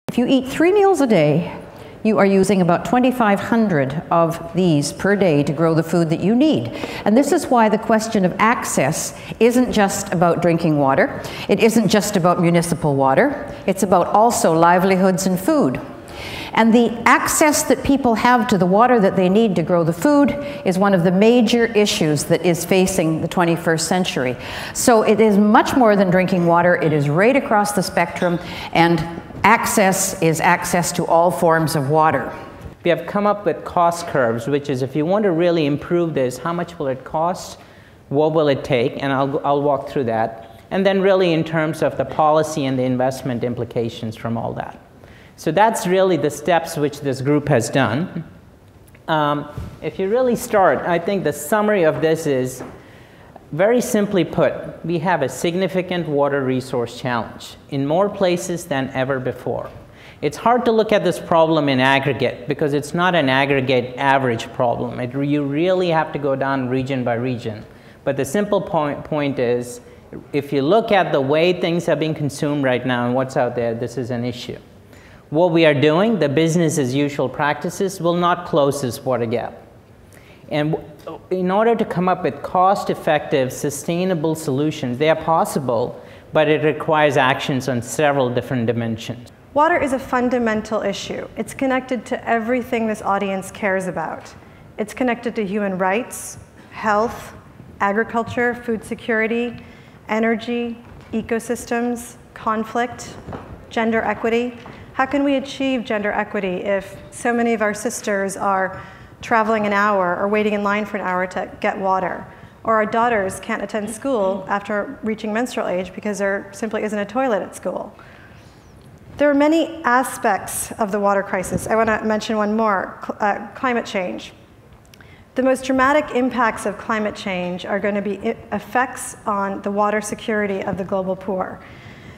If you eat 3 meals a day, you are using about 2,500 of these per day to grow the food that you need. And this is why the question of access isn't just about drinking water. It isn't just about municipal water. It's about also livelihoods and food. And the access that people have to the water that they need to grow the food is one of the major issues that is facing the 21st century. So it is much more than drinking water. It is right across the spectrum, and access is access to all forms of water. We have come up with cost curves, which is if you want to really improve this, how much will it cost? What will it take? And I'll walk through that. And then really in terms of the policy and the investment implications from all that. So that's really the steps which this group has done. If you really start, I think the summary of this is, very simply put, we have a significant water resource challenge in more places than ever before. It's hard to look at this problem in aggregate because it's not an aggregate average problem. You really have to go down region by region. But the simple point is, if you look at the way things are being consumed right now and what's out there, this is an issue. What we are doing, the business as usual practices, will not close this water gap. And in order to come up with cost-effective, sustainable solutions, they are possible, but it requires actions on several different dimensions. Water is a fundamental issue. It's connected to everything this audience cares about. It's connected to human rights, health, agriculture, food security, energy, ecosystems, conflict, gender equity. How can we achieve gender equity if so many of our sisters are traveling an hour or waiting in line for an hour to get water? Or our daughters can't attend school after reaching menstrual age because there simply isn't a toilet at school. There are many aspects of the water crisis. I want to mention one more, climate change. The most dramatic impacts of climate change are going to be effects on the water security of the global poor.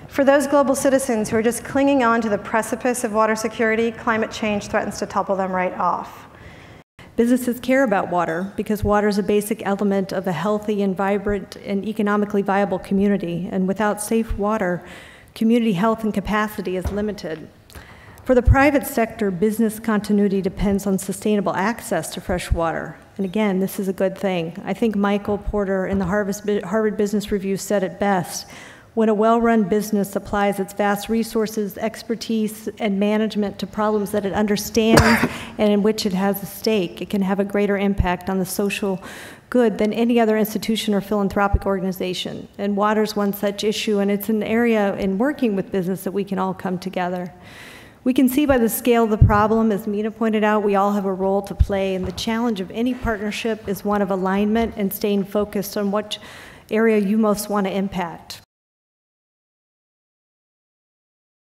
For those global citizens who are just clinging on to the precipice of water security, climate change threatens to topple them right off. Businesses care about water because water is a basic element of a healthy and vibrant and economically viable community. And without safe water, community health and capacity is limited. For the private sector, business continuity depends on sustainable access to fresh water. And again, this is a good thing. I think Michael Porter in the Harvard Business Review said it best. When a well-run business applies its vast resources, expertise, and management to problems that it understands and in which it has a stake, it can have a greater impact on the social good than any other institution or philanthropic organization. And water is one such issue, and it's an area in working with business that we can all come together. We can see by the scale of the problem, as Mina pointed out, we all have a role to play, and the challenge of any partnership is one of alignment and staying focused on what area you most want to impact.